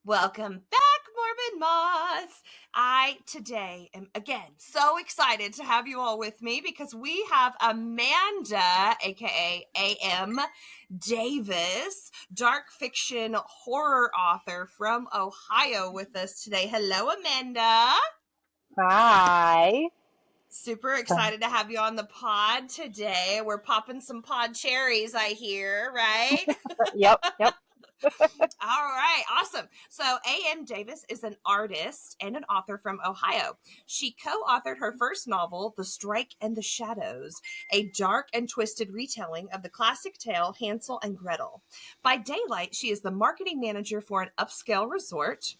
Welcome back, Morbid Moths. I today am again so excited to have you all with me because we have Amanda, aka AM Davis, dark fiction horror author from Ohio, with us today. Hello, Amanda. Hi. Super excited to have you on the pod today. We're popping some pod cherries, I hear, right? Yep. All right, awesome. So, A.M. Davis is an artist and an author from Ohio. She co authored her first novel, The Strike and the Shadows, a dark and twisted retelling of the classic tale Hansel and Gretel. By daylight, she is the marketing manager for an upscale resort.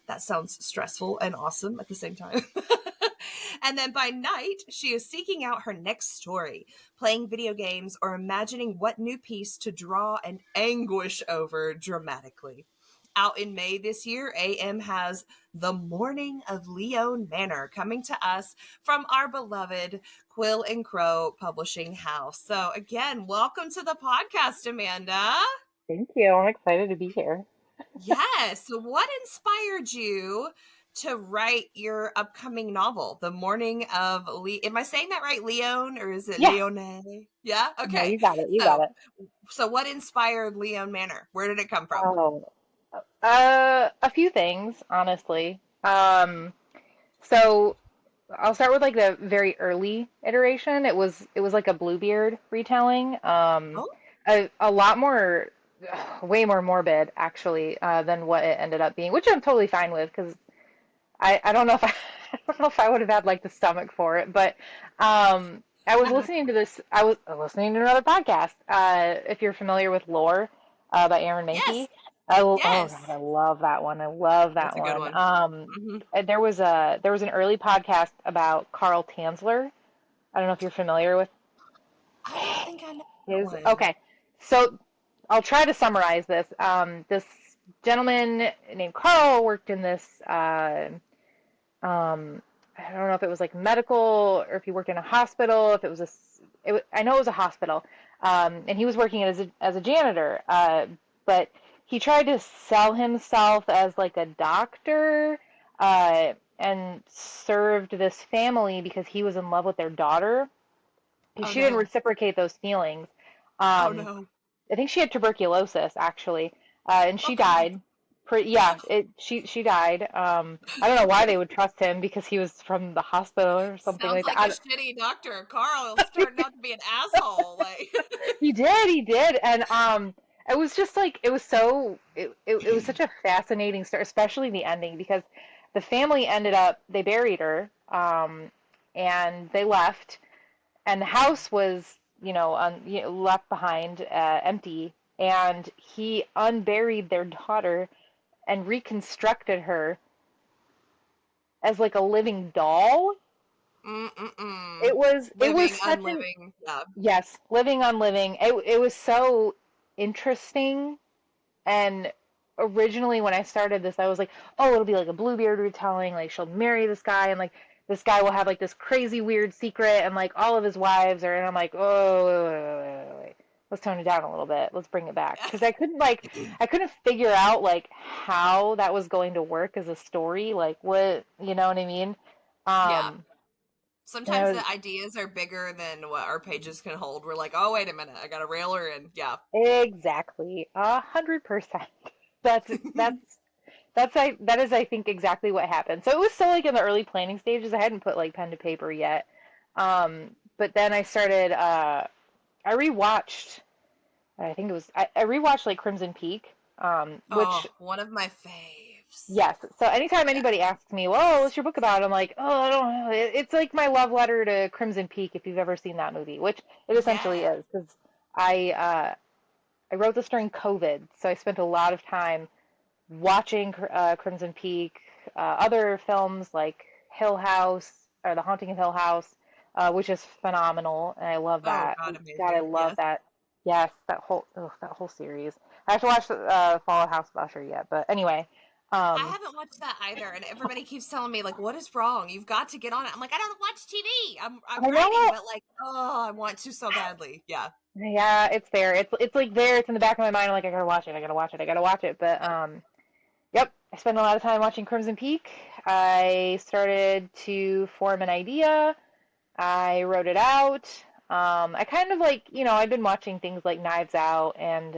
That sounds stressful and awesome at the same time. And then by night, she is seeking out her next story, playing video games, or imagining what new piece to draw and anguish over dramatically. Out in May this year, AM has The Mourning of Leon Manor coming to us from our beloved Quill and Crow publishing house. So, again, welcome to the podcast, Amanda. Thank you. I'm excited to be here. Yes. So, what inspired you to write your upcoming novel, The Morning of Am I saying that right? Leon, or is it Yeah. Leone? Yeah. No, Okay. you got it. You got So, it. so what inspired Leon Manor? Where did it come from? Oh, a few things, honestly. So I'll start with like the very early iteration. It was like a Bluebeard retelling. Oh, A lot more, way more morbid actually, than what it ended up being, which I'm totally fine with because I don't know if I don't know if I would have had like the stomach for it, but I was listening to this. I was listening to another podcast. If you're familiar with Lore, by Aaron yes, Mahnke, oh God, yes. I love that one. I love That's that a good one. one. Hmm. There was an early podcast about Carl Tanzler. I don't know if you're familiar with I don't think I know that his. one. Okay, so I'll try to summarize this. This gentleman named Carl worked in this. I don't know if it was like medical or if he worked in a hospital, if it was I know it was a hospital. And he was working as a janitor. But he tried to sell himself as like a doctor, and served this family because he was in love with their daughter. Oh She didn't no. reciprocate those feelings. Oh Um, no. I think she had tuberculosis actually, and Oh she God. died. Yeah, she died. I don't know why they would trust him because he was from the hospital or something Sounds like like a that. shitty doctor. Carl starting out to be an asshole. Like, He did, and it was just like it was such a fascinating story, especially the ending because the family ended up they buried her, and they left, and the house was left behind, empty, and he unburied their daughter and reconstructed her as like a living doll. mm-mm-mm. It was Living, such an unliving. Yeah. yes, living on living. It was so interesting. And originally when I started this, I was like, oh, it'll be like a Bluebeard retelling, like she'll marry this guy and like this guy will have like this crazy weird secret and like all of his wives are, and I'm like, oh, wait. Let's tone it down a little bit. Let's bring it back. Because I couldn't figure out like how that was going to work as a story. Like what, you know what I mean? Yeah. Um, and Sometimes I the ideas are bigger than what our pages can hold. We're like, oh, wait a minute. I got to rail her in. Yeah. exactly 100%. That's that's that is, I think, exactly what happened. So it was still like in the early planning stages. I hadn't put like pen to paper yet. But then I started. I rewatched. I rewatched like Crimson Peak. Which Oh, one of my faves. yes. So anytime anybody Yes. asks me, "Well, what's your book about?" I'm like, "Oh, I don't know." It's like my love letter to Crimson Peak, if you've ever seen that movie, which it essentially Yes. is. Because I uh, I wrote this during COVID, so I spent a lot of time watching Crimson Peak, other films like Hill House or The Haunting of Hill House, which is phenomenal, and I love Oh, that. God, God, I amazing. love Yes. that. Yes, that whole series. I have to watch Fall House of Usher yet, but anyway, I um, haven't watched that either, and everybody keeps telling me like, "What is wrong? You've got to get on it." I'm like, "I don't watch TV. I'm I writing, know. but like, oh, I want to so badly." Yeah. Yeah, it's there. It's like there. It's in the back of my mind. I'm like, I gotta watch it. I gotta watch it. I gotta watch it. But yep. I spent a lot of time watching Crimson Peak. I started to form an idea. I wrote it out. I kind of like, I've been watching things like Knives Out and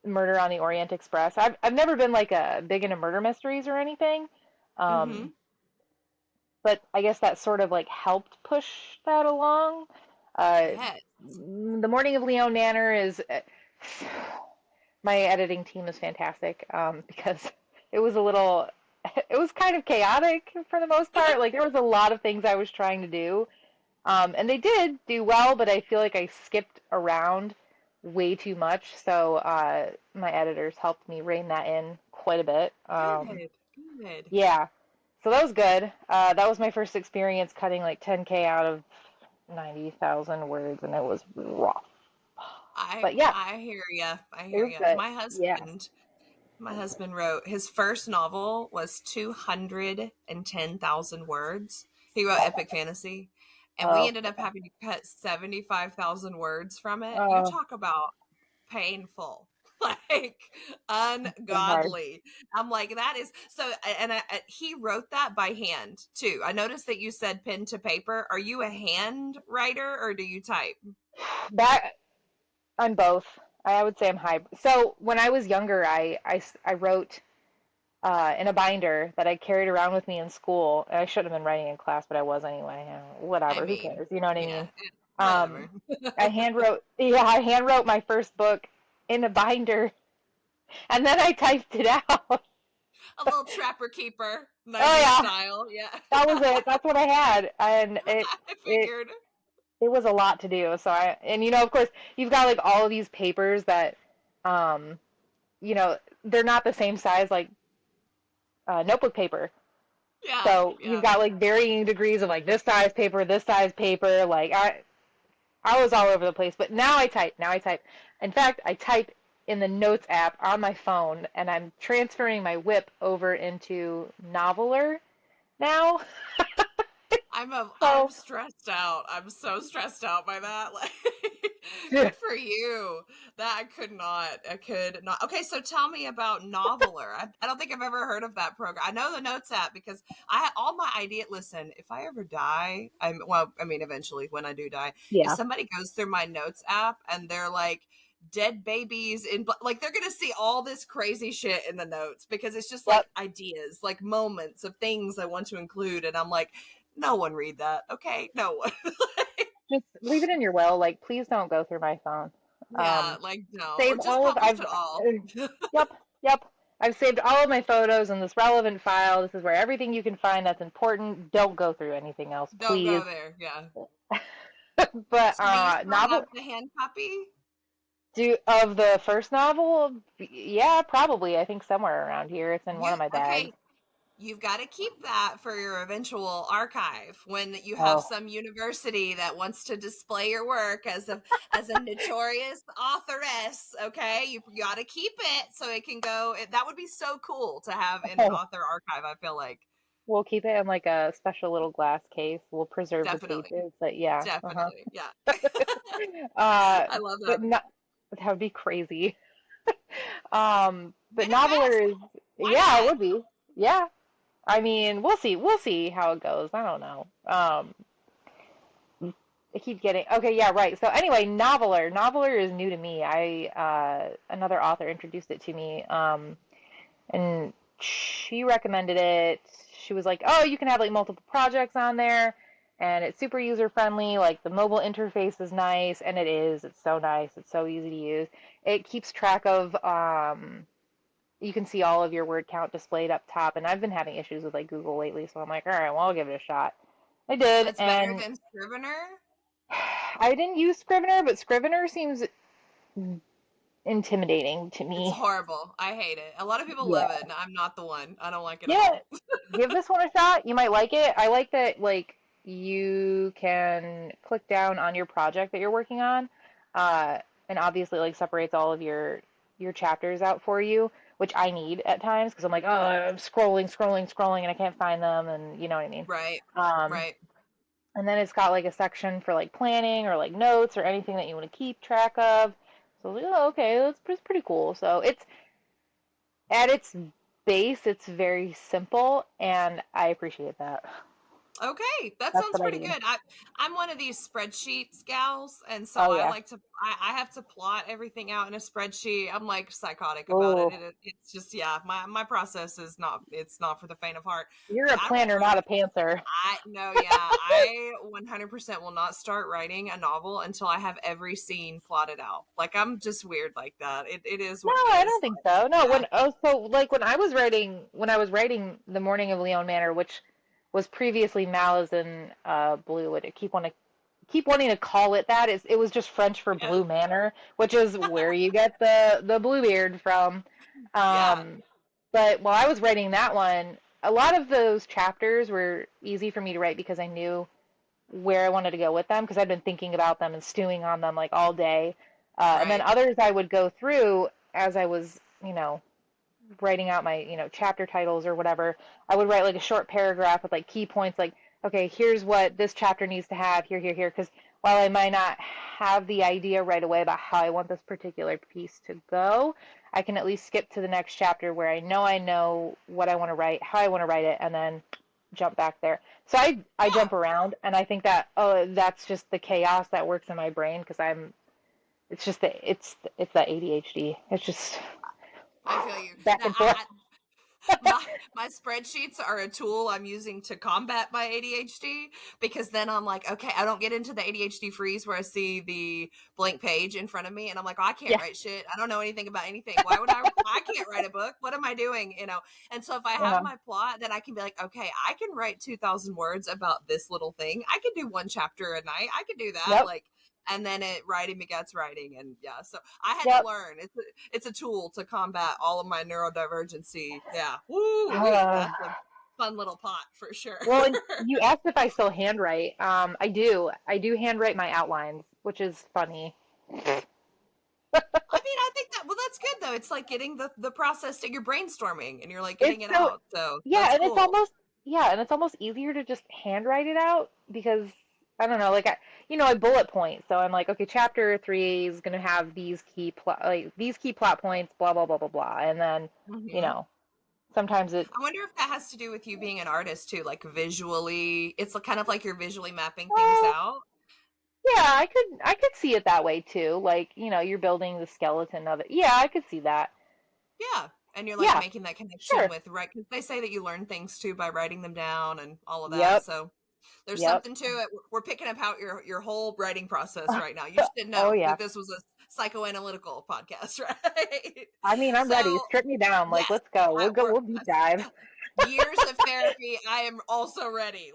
Murder on the Orient Express. I've never been like a big into murder mysteries or anything. Mm-hmm. Um, but I guess that sort of like helped push that along. Yes. The Mourning of Leon Manor is my editing team is fantastic because it was a little, it was kind of chaotic for the most part. Like there was a lot of things I was trying to do, and they did do well, but I feel like I skipped around way too much. So my editors helped me rein that in quite a bit. Good. Good. Yeah, so that was good. That was my first experience cutting like 10K out of 90,000 words, and it was rough. But yeah, I hear ya. I it hear was ya. good. Yeah. My husband wrote his first novel was 210,000 words. He wrote epic fantasy, and we Oh, ended up having to cut 75,000 words from it. You oh, talk about painful. Like so hard. ungodly. I'm like that is so, and he wrote that by hand too. I noticed that you said pen to paper. Are you a hand writer or do you type? That I'm both. I would say I'm hybrid. So when I was younger, I wrote in a binder that I carried around with me in school. And I shouldn't have been writing in class, but I was anyway. I Whatever, who mean, cares? You know what I yeah, mean? Um, whatever. I hand wrote my first book in a binder, and then I typed it out. A little trapper keeper, Oh 90s yeah, style. Yeah. that was it. That's what I had, and I it figured. it was a lot to do. So and of course, you've got like all of these papers that, um, they're not the same size like notebook paper. Yeah, So you've yeah. got like varying degrees of like this size paper. Like I was all over the place. But now I type. Now I type. In fact, I type in the Notes app on my phone, and I'm transferring my whip over into Noveler now. I'm So stressed out. I'm so stressed out by that. Like yeah. good for you. That I could not. I could not. Okay, so tell me about Noveler. I don't think I've ever heard of that program. I know the Notes app because I had all my idea. Listen, if I ever die, I mean eventually when I do die, if Yeah. somebody goes through my Notes app and they're like dead babies in like they're gonna see all this crazy shit in the notes because it's just like Yep. ideas like moments of things I want to include and I'm like no one read that. Okay, no one. Just leave it in your will. Like, please don't go through my phone. Yeah, Um, like no, or save just all of publish I've it all. yep, yep. I've saved all of my photos in this relevant file. This is where everything you can find that's important. Don't go through anything else, Don't please. go there. Yeah. But So do you still have novel the hand copy? do of the first novel, yeah, probably. I think somewhere around here. It's in one You of my bags. okay? You've got to keep that for your eventual archive when you have Oh, some university that wants to display your work as a notorious authoress. Okay, you got to keep it so it can go. That would be so cool to have in an oh. author archive. I feel like We'll keep it in like a special little glass case. We'll preserve the definitely, pages, but yeah. Uh-huh. definitely, yeah. Uh, I love but that. not that would be crazy. But Manifest. Novelers, Why yeah, it not? would be. Yeah. I mean, we'll see. We'll see how it goes. I don't know. I keep getting okay. Yeah, right. So anyway, Noveler. Noveler is new to me. I another author introduced it to me, and she recommended it. She was like, "Oh, you can have like multiple projects on there, and it's super user friendly. Like the mobile interface is nice, and it is. It's so nice. It's so easy to use. It keeps track of you can see all of your word count displayed up top. And I've been having issues with like Google lately, so I'm like, all right, well, I'll give it a shot. I So did, it's better and than Scrivener. I didn't use Scrivener, but Scrivener seems intimidating to It's me. horrible. I hate it. A lot of people love Yeah. it, and I'm not the one. I don't like it at Yeah, all. give this one a shot. You might like it. I like that like you can click down on your project that you're working on, uh, and obviously like separates all of your chapters out for you, which I need at times because I'm like, oh, I'm scrolling, and I can't find them, and you know what I mean. Right. Um, Right. and then it's got like a section for like planning or like notes or anything that you want to keep track of. So I was like, oh, okay, that's pretty cool. So it's at its base, it's very simple, and I appreciate that. Okay, that That's sounds what I pretty do. good. I'm one of these spreadsheets gals, and so Oh I yeah. like to I have to plot everything out in a spreadsheet. I'm like psychotic about it. Oh, It's just yeah, my process is not it's not for the faint of heart. you're a I will planner, not write a pantser. I no, yeah, I 100% will not start writing a novel until I have every scene plotted out. Like I'm just weird like that. It is No, what it I is. don't think so. No, Yeah, like when I was writing The Mourning of Leon Manor, which was previously Malazan Blue, and I keep wanting to call it that. It was just French for yeah, Blue Manor, which is where you get the Bluebeard from. yeah, Um, but while I was writing that one, a lot of those chapters were easy for me to write because I knew where I wanted to go with them because I'd been thinking about them and stewing on them like all day. And then right. others I would go through as I was, writing out my, chapter titles or whatever. I would write like a short paragraph with like key points like, okay, here's what this chapter needs to have here, here, here. Because while I might not have the idea right away about how I want this particular piece to go, I can at least skip to the next chapter where I know what I want to write, how I want to write it, and then jump back there. So I Yeah, jump around, and I think that that's just the chaos that works in my brain because it's just it's that ADHD. It's just I feel you. back Now, and forth. my my spreadsheets are a tool I'm using to combat my ADHD because then I'm like, okay, I don't get into the ADHD freeze where I see the blank page in front of me and I'm like, oh, I can't Yeah, write shit. I don't know anything about anything. Why would I can't write a book. What am I doing? And so if I have uh-huh. my plot, then I can be like, okay, I can write 2,000 words about this little thing. I can do one chapter a night. I can do that. Yep, Like, and then it writing begets writing, and yeah, so I had to yep. learn it's a tool to combat all of my neurodivergency. Yeah, woo wee, Uh, that's a fun little pot for sure. well, and you asked if I still handwrite. I do. I do handwrite my outlines, which is funny. I mean, I think that well, that's good though. It's like getting the process that you're brainstorming and you're like getting It's it so out. So yeah, that's and it's cool. almost yeah, and it's almost easier to just handwrite it out because I don't know, like I bullet point. So I'm like, okay, chapter 3 is gonna have these key plot points, blah blah blah blah blah, and then you Hmm. know sometimes it I wonder if that has to do with you being an artist too, like visually. It's kind of like you're visually mapping things well, out. yeah, I could see it that way too. Like you're building the skeleton of it. Yeah, I could see that. Yeah. And you're like Yeah, making that connection sure. with, right? Because they say that you learn things too by writing them down and all of that. Yep, So there's yep. something to it. We're picking up out your whole writing process right now. You just didn't Oh know yeah. that this was a psychoanalytical podcast, right? I mean, I'm So ready. Strip me down. Like, yes, let's go. I, we're We'll deep dive. years of therapy. I am also ready.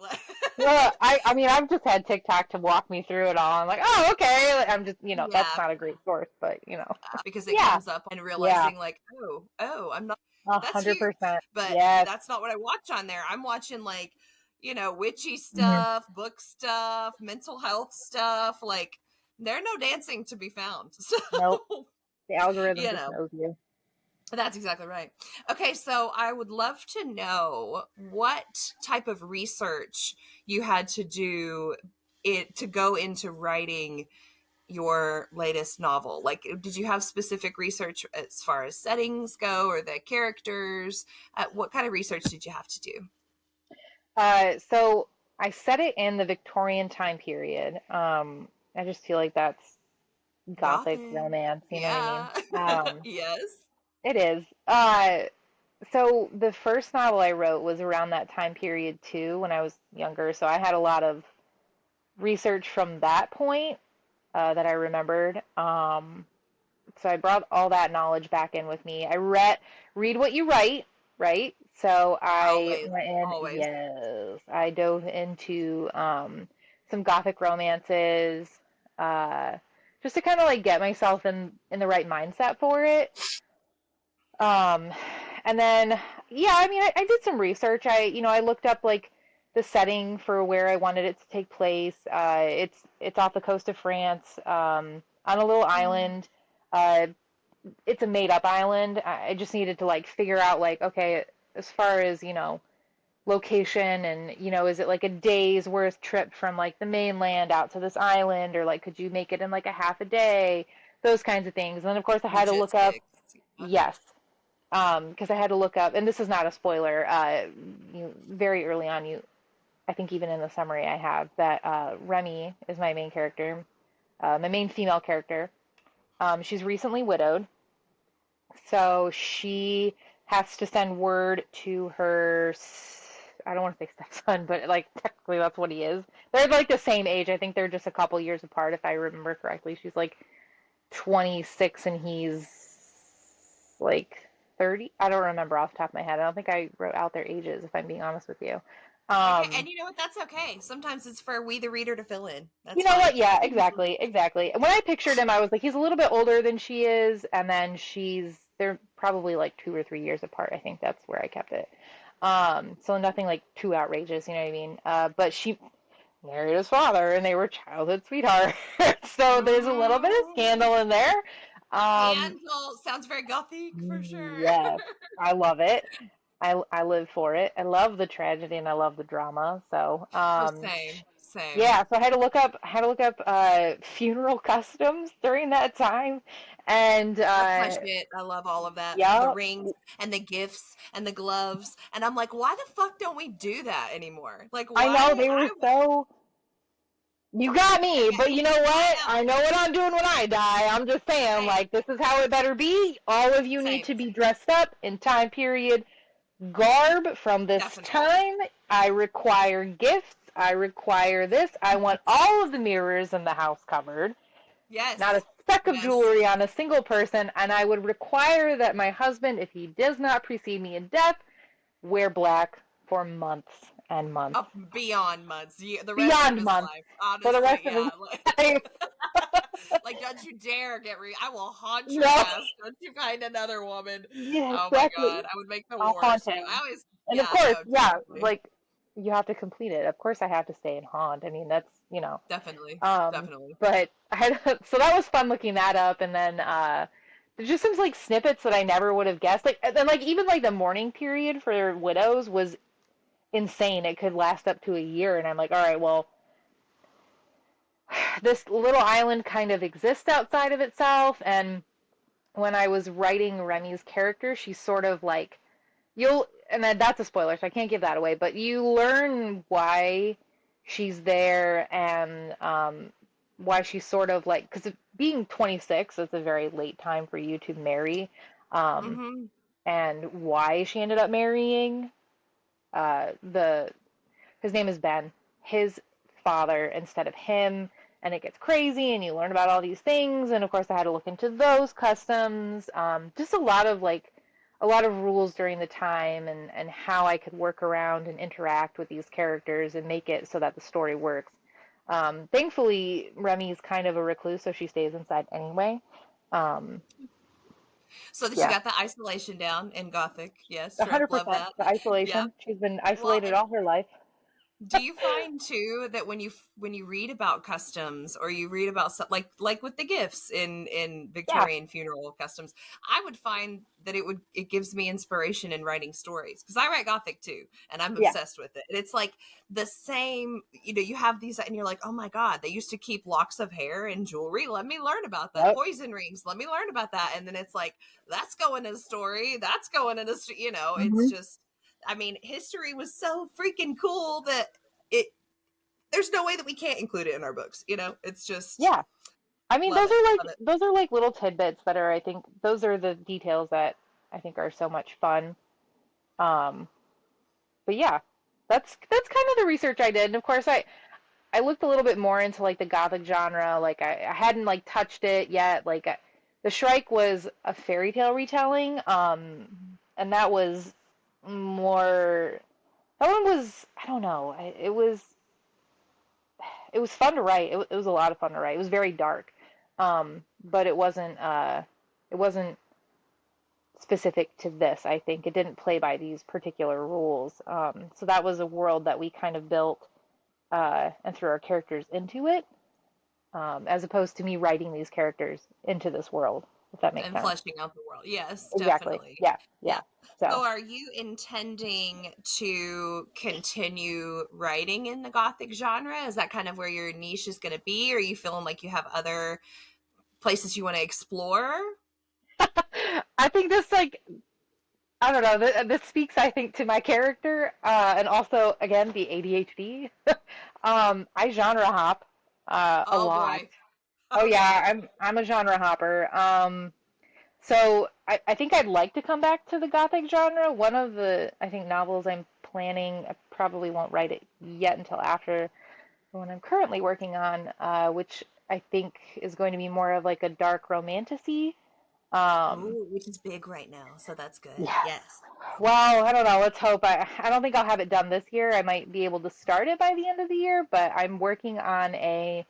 Well, I mean, I've just had TikTok to walk me through it all. I'm like, oh, okay. Like, I'm just, that's Yeah, not a great source, but because it yeah, comes up and yeah, realizing like, oh, I'm not. a That's hundred huge, percent. but Yes. that's not what I watch on there. I'm watching like, witchy Hmm. stuff, book stuff, mental health stuff. Like, there no dancing to be found. Nope. So, The algorithm you just know, knows you. that's exactly right. Okay, so I would love to know what type of research you had to do it to go into writing your latest novel? Like, did you have specific research as far as settings go or the characters? What kind of research did you have to do? So I set it in the Victorian time period. I just feel like that's gothic Gothic. romance. You know what I mean? Yeah. Yes. It is. So the first novel I wrote was around that time period too, when I was younger. So I had a lot of research from that point that I remembered. So I brought all that knowledge back in with me. I read what you write, right? So I Always. went in, Always. yes, I dove into some gothic romances, uh, just to kind of like get myself in the right mindset for it. Um, and then, yeah, I mean, I did some research. I looked up like the setting for where I wanted it to take place. It's off the coast of France, on a little Mm, island. Uh, it's a made up island. I just needed to like figure out like, okay, as far as, location and, is it like a day's worth trip from like the mainland out to this island, or like, could you make it in like a half a day? Those kinds of things. And then of course I had to look up, logistics. Yeah. yes. Because I had to look up, and this is not a spoiler. Very early on, I think even in the summary I have that Remy is my main character, my main female character. She's recently widowed, so she has to send word to her. I don't want to say stepson, but like technically that's what he is. They're like the same age. I think they're just a couple years apart, if I remember correctly. She's like 26 and he's like 30. I don't remember off the top of my head. I don't think I wrote out their ages, if I'm being honest with you. Okay, Um, and you know what? That's okay. Sometimes it's for we the reader to fill in. you That's know fine. what? Yeah, exactly, exactly. When I pictured him, I was like, he's a little bit older than she is, and then they're probably like 2 or 3 years apart. I think that's where I kept it. So nothing like too outrageous, you know what I mean? But she married his father, and they were childhood sweethearts. So there's a little bit of Mm, scandal in there. Um, scandal sounds very gothic for sure. yes, I love it. I live for it. I love the tragedy and I love the drama. So, Oh, same, same. yeah, so I had to look up funeral customs during that time, and That's my shit. I love all of that. The yeah, rings and the gifts and the gloves. And I'm like, why the fuck don't we do that anymore? Like, I know why? they were so. You got me, but you know I what? know. I know what I'm doing when I die. I'm just saying, Same, like, this is how it better be. All of you need same. to be dressed up in time period garb from this Definitely. time. I require gifts. I require this. I want all of the mirrors in the house covered. Not a Yes. speck of Yes. jewelry on a single person, and I would require that my husband, if he does not precede me in death, wear black for months and months. Up beyond months. The rest of Beyond his months. life. For the Honestly, rest of his yeah. Like, life. like, don't you dare I will haunt your No. ass. Don't you find another woman. Yeah, Oh my exactly. God. I would make the I'll haunt worst. him. And of Yeah, course, no, yeah, definitely. like you have to complete it. Of course I have to stay and haunt. I mean, that's. Definitely. Um, Definitely. but I had so that was fun looking that up, and then there's just some like snippets that I never would have guessed. Like and then like even like the mourning period for widows was insane. It could last up to a year, and I'm like, all right, well, this little island kind of exists outside of itself, and when I was writing Remy's character, she's sort of like and that's a spoiler, so I can't give that away, but you learn why she's there and why she's sort of like, because being 26, it's a very late time for you to marry, um, Mm-hmm. and why she ended up marrying the his name is Ben, his father instead of him, and it gets crazy, and you learn about all these things, and of course I had to look into those customs, just a lot of rules during the time, and how I could work around and interact with these characters and make it so that the story works. Thankfully, Remy's kind of a recluse, so she stays inside anyway. Um, So that you yeah, got the isolation down in Gothic. Yes, true. Love 100% that. the Yeah. isolation. She's been Well, isolated and all her life. do you find too that when you read about customs or you read about stuff like with the gifts in Yeah, Victorian funeral customs, I would find that it gives me inspiration in writing stories because I write Gothic too and I'm yeah, obsessed with it. And it's like the same, you have these and you're like, oh my God, they used to keep locks of hair and jewelry. Let me learn about that. yep. Poison rings. Let me learn about that. And then it's like that's going in a story. That's going in a it's Hmm. just I mean, history was so freaking cool that it there's no way that we can't include it in our books. It's just Yeah. I mean, love it, love it. those are like little tidbits that are I think those are the details that I think are so much fun. Um, but yeah, that's kind of the research I did. And of course, I looked a little bit more into like the gothic genre. Like I hadn't like touched it yet. The Shrike was a fairy tale retelling, and that was more. That one was I don't know. It was fun to write. It was a lot of fun to write. It was very dark, but it wasn't specific to this. I think it didn't play by these particular rules. So that was a world that we kind of built and threw our characters into it, as opposed to me writing these characters into this world. If that makes And sense. fleshing out the world. Yes, Exactly. definitely. Yeah. Yeah. Yeah. So So are you intending to continue writing in the gothic genre? Is that kind of where your niche is going to be? Or are you feeling like you have other places you want to explore? I think this like I don't know. This speaks, I think, to my character, and also, again, the ADHD. I genre hop a Oh lot. boy. Oh yeah, Okay. I'm a genre hopper. So I think I'd like to come back to the gothic genre. One of the I think novels I'm planning, I probably won't write it yet until after the one I'm currently working on, which I think is going to be more of like a dark romantasy. Um, Ooh, which is big right now, so that's good. yes. Yes. Well, I don't know. Let's hope. I don't think I'll have it done this year. I might be able to start it by the end of the year, but I'm working on a.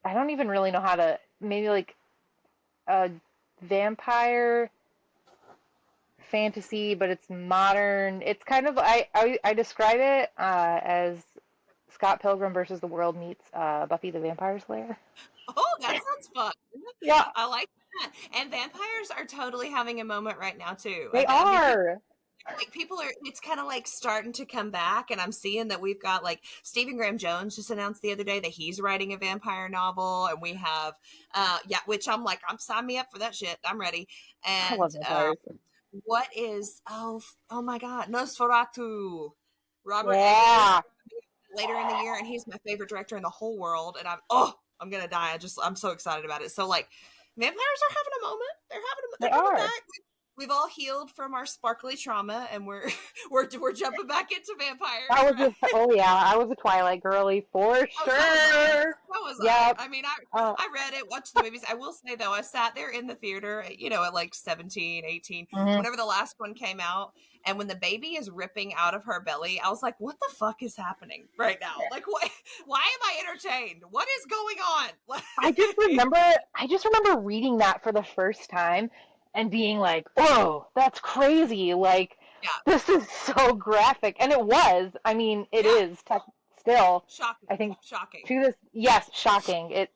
I don't even really know how to. Maybe like a vampire fantasy, but it's modern. It's kind of I describe it as Scott Pilgrim versus the World meets Buffy the Vampire Slayer. Oh, that sounds fun. Yeah, I like that. And vampires are totally having a moment right now too. they I mean, are. people are. It's kind of like starting to come back, and I'm seeing that we've got like Stephen Graham Jones just announced the other day that he's writing a vampire novel, and we have, yeah, which I'm like, I'm sign me up for that shit. I'm ready. I And love vampires. what is oh my god, Nosferatu, Robert Eggers Yeah, later in the year, and he's my favorite director in the whole world, and I'm gonna die. I'm so excited about it. So like, vampires are having a moment. they They're coming are. back. We've all healed from our sparkly trauma, and we're jumping back into I vampires, was right? oh yeah, I was a Twilight girly for Oh, so was I. sure. So was I. Yep. I mean, Uh, I read it, watched the movies. I will say, though, I sat there in the theater, at like 17, 18, mhm. whenever the last one came out. And when the baby is ripping out of her belly, I was like, what the fuck is happening right now? Like, what? Why am I entertained? What is going on? I just remember I just remember reading that for the first time and being like, "Whoa, that's crazy. Like Yeah. this is so graphic." And it was. I mean, it Yeah. is still Shocking. I think Shocking. to this yes, shocking. It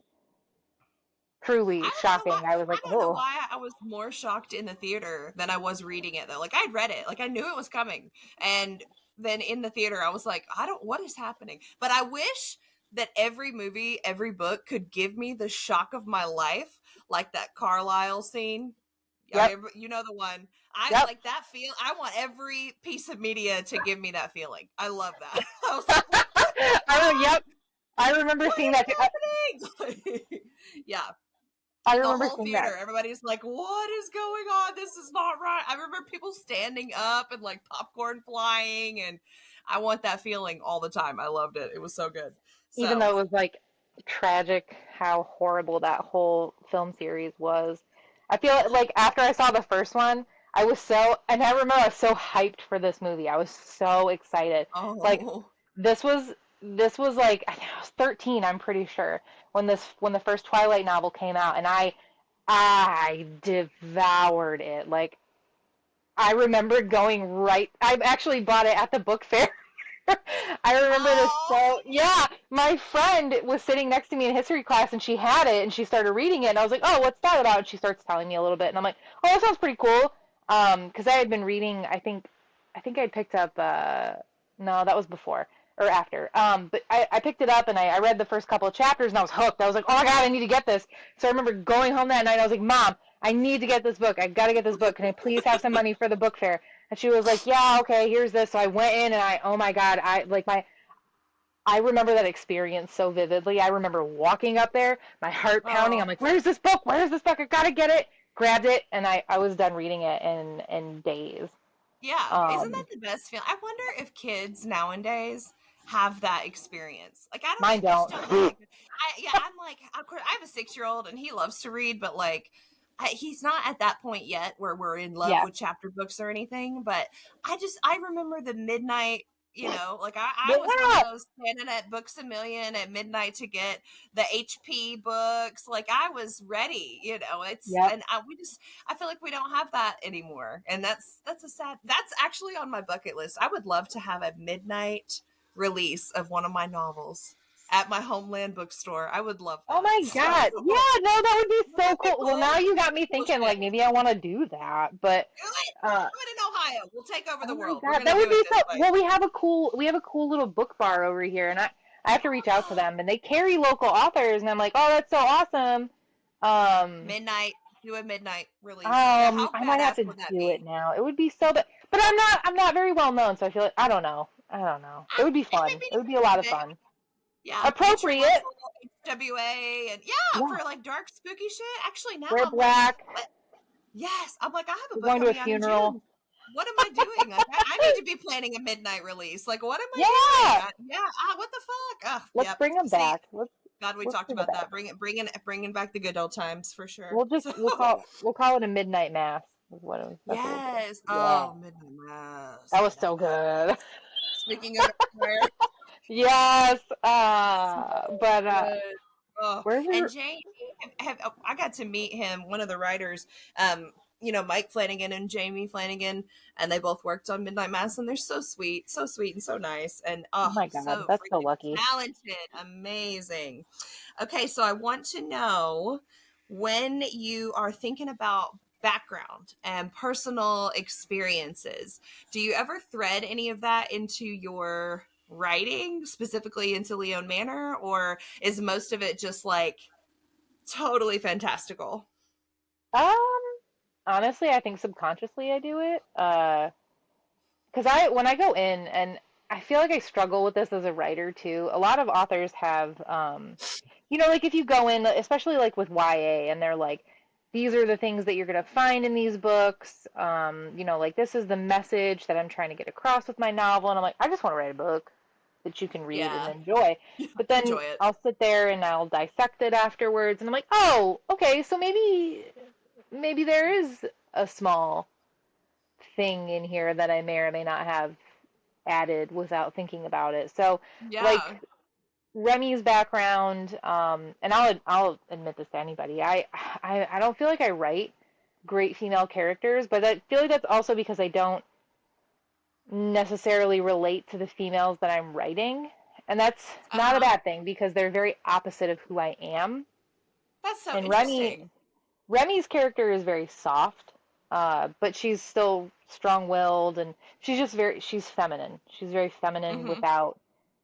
truly I don't know why. shocking. I was I like, don't know "Oh, why I was more shocked in the theater than I was reading it though. Like I'd read it, like I knew it was coming, and then in the theater I was like, I don't. What is happening? But I wish that every movie, every book could give me the shock of my life, like that Carlisle scene. yep. You know the one. I Yep. like that feel. I want every piece of media to give me that feeling. I love that. I was like, what the Yep. fuck? I remember What seeing that too. is happening? yeah, I the remember whole seeing that. theater, everybody's like, what is going on? This is not right. I remember people standing up and like popcorn flying, and I want that feeling all the time. I loved it. It was so good. Even So, though it was like tragic how horrible that whole film series was. I feel like after I saw the first one, I was so, and I remember I was so hyped for this movie. I was so excited. Like oh, this was like I think I was 13, I'm pretty sure, when the first Twilight novel came out, and I devoured it. Like I remember going right. I actually bought it at the book fair. I remember this oh, so yeah, my friend was sitting next to me in history class and she had it and she started reading it and I was like, "Oh, what's that about?" And she starts telling me a little bit and I'm like, "Oh, that sounds pretty cool." Because I had been reading, I think I picked up no, that was before or after. But I picked it up and I read the first couple of chapters and I was hooked. I was like, "Oh my God, I need to get this." So I remember going home that night. I was like, "Mom, I need to get this book. I got to get this book. Can I please have some money for the book fair?" And she was like, "Yeah, okay, here's this." So I went in and oh my God, I remember that experience so vividly. I remember walking up there, my heart pounding. oh, I'm like, "Where's this book? Where's this book? I gotta get it." Grabbed it, and I was done reading it in days. yeah. Isn't that Um, the best feeling? I wonder if kids nowadays have that experience. Like, Mine I just don't. don't think. I'm like, of course, I have a 6 year old and he loves to read, but like, he's not at that point yet where we're in love Yeah, with chapter books or anything. But I remember the midnight. Like I was one of yeah, those standing at Books a Million at midnight to get the HP books. Like I was ready. yep. I feel like we don't have that anymore, and that's a sad. That's actually on my bucket list. I would love to have a midnight release of one of my novels at my homeland bookstore. I would love Oh that. my So God, yeah, no, that would be wouldn't so that be cool. Well, cool? now you got me thinking Bullshit. like maybe I want to do that, but Do it. uh, Do it in Ohio. We'll take over oh the my world. We're God, gonna that would do it be this so. way. Well, we have a cool book bar over here, and I have to reach out to them, and they carry local authors, and I'm like, oh, that's so awesome. Um, Midnight. Do a midnight release. Yeah, how I might have badass to would that do it be? now. It would be so bad, but I'm not very well known, so I feel like I don't know. I don't know. It would be It fun. maybe It would be a lot of bit. fun. Yeah, get your Appropriate. local HWA and yeah, Yeah. for like dark spooky shit. Actually, now Wear I'm like, black. what? Yes, I'm like, I have a We're book going to a coming out in funeral. June. What am I doing? Like, I need to be planning a midnight release. Like, what am I doing? Yeah. Yeah, what the fuck? Let's Yep. bring them See, back. God, we Let's talked bring it about back. that. Bringing back the good old times for sure. We'll just So, we'll call it a midnight mass. That's what we'll do. yes. Yeah. Oh, midnight mass, That was midnight so good. mass. Speaking of vampire, Yes. But good. Oh, where's and your Jamie, I got to meet him, one of the writers, Mike Flanagan and Jamie Flanagan, and they both worked on Midnight Mass, and they're so sweet, and so nice, and Oh oh, my God, so that's so freaking lucky. talented, amazing. Okay, so I want to know when you are thinking about background and personal experiences, do you ever thread any of that into your writing, specifically into Leon Manor, or is most of it just like totally fantastical? Um, Honestly, I think subconsciously I do it. Because when I go in, and I feel like I struggle with this as a writer too. A lot of authors have, like if you go in, especially like with YA, and they're like, these are the things that you're gonna find in these books. Like this is the message that I'm trying to get across with my novel, and I'm like, I just want to write a book that you can read and Yeah, enjoy. But then enjoy it. I'll sit there and I'll dissect it afterwards, and I'm like, oh, okay, so maybe there is a small thing in here that I may or may not have added without thinking about it. So, Yeah. like Remy's background, and I'll admit this to anybody. I don't feel like I write great female characters, but I feel like that's also because I don't necessarily relate to the females that I'm writing, and that's Uh not a huh. bad thing because they're very opposite of who I am. That's so And interesting. Remy's character is very soft, but she's still strong-willed, and she's feminine. She's very feminine Mm-hmm. without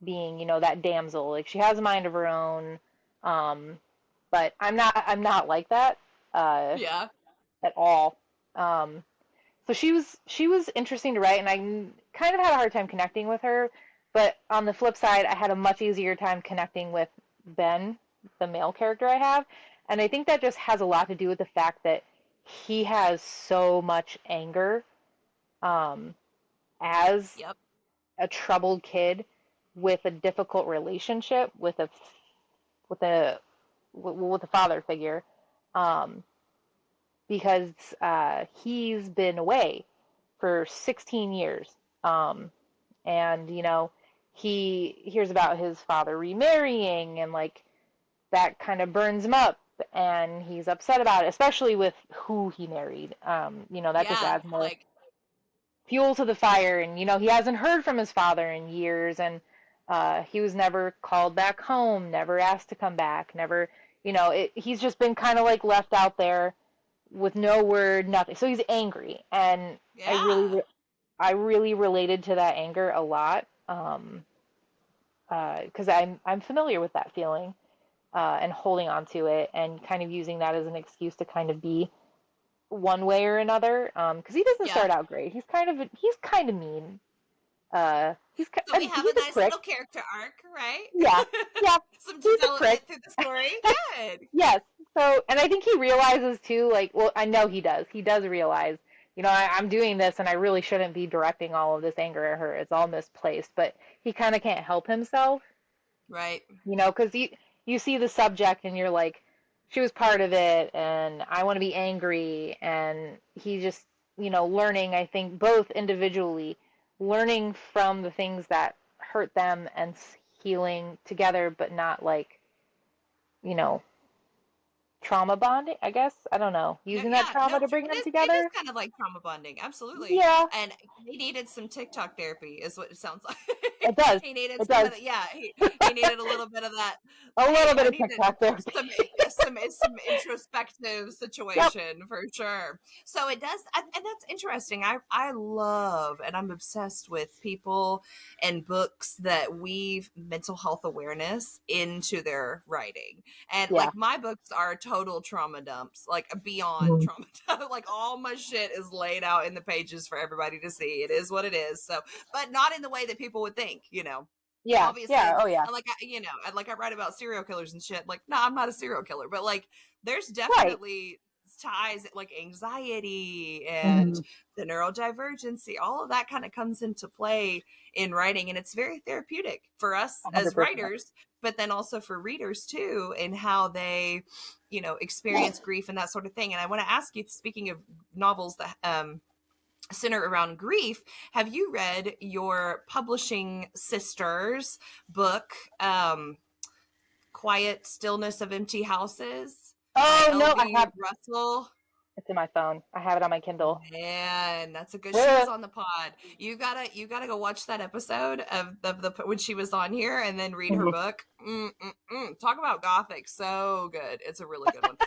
being, that damsel. Like she has a mind of her own. Um, but I'm not like that Yeah. at all. Um, so she was interesting to write, and I kind of had a hard time connecting with her. But on the flip side, I had a much easier time connecting with Ben, the male character I have, and I think that just has a lot to do with the fact that he has so much anger as Yep. a troubled kid with a difficult relationship with a with a father figure, um, because he's been away for 16 years. Um, and, he hears about his father remarrying, and like that kind of burns him up. And he's upset about it, especially with who he married. That just Yeah. adds more Like, fuel to the fire. And, he hasn't heard from his father in years. And he was never called back home, never asked to come back, never, he's just been kind of like left out there with no word, nothing. So he's angry, and I really, yeah. I really related to that anger a lot, because I'm familiar with that feeling, and holding on to it, and kind of using that as an excuse to kind of be one way or another. Because he doesn't Yeah. start out great. He's kind of mean. So we have He's a a nice prick. little character arc, right? Yeah, yeah, Some he's a prick. development through the story. Good. Yes. So, and I think he realizes too, like, well, I know he does. He does realize, I'm doing this and I really shouldn't be directing all of this anger at her. It's all misplaced, but he kind of can't help himself, Right. because you see the subject and you're like, she was part of it and I want to be angry. And he just, learning, I think, both individually, learning from the things that hurt them and healing together, but not like, you know, trauma bonding, I guess. I don't know. No, Using that yeah, no, trauma to bring them it is together. kind of like trauma bonding, absolutely. Yeah. And he needed some TikTok therapy, is what it sounds like. It does. He needed It some of does. the, yeah, he needed a little bit of that. A little Hey, bit I of need to TikTok therapy. some some introspective Yep. situation for sure. So it does, and that's interesting. I love and I'm obsessed with people and books that weave mental health awareness into their writing. And Yeah. like my books are total trauma dumps, like beyond Mhm. trauma dump. Like all my shit is laid out in the pages for everybody to see. It is what it is. So, but not in the way that people would think, you know. Yeah. Obviously, Yeah. Oh yeah. like I write about serial killers and shit. Like, no, I'm not a serial killer, but like, there's Right. definitely ties like anxiety and Mm-hmm. the neurodivergency. All of that kind of comes into play in writing, and it's very therapeutic for us as 100%. writers, but then also for readers too, and how they, experience grief and that sort of thing. And I want to ask you, speaking of novels that center around grief, have you read your publishing sister's book, Quiet Stillness of Empty Houses by Oh no, I LB have. Russell? It's in my phone. I have it on my Kindle. Man, that's a good. She Yeah. was on the pod. You gotta go watch that episode of the when she was on here, and then read her Mhm. book. Talk about gothic, so good. It's a really good one,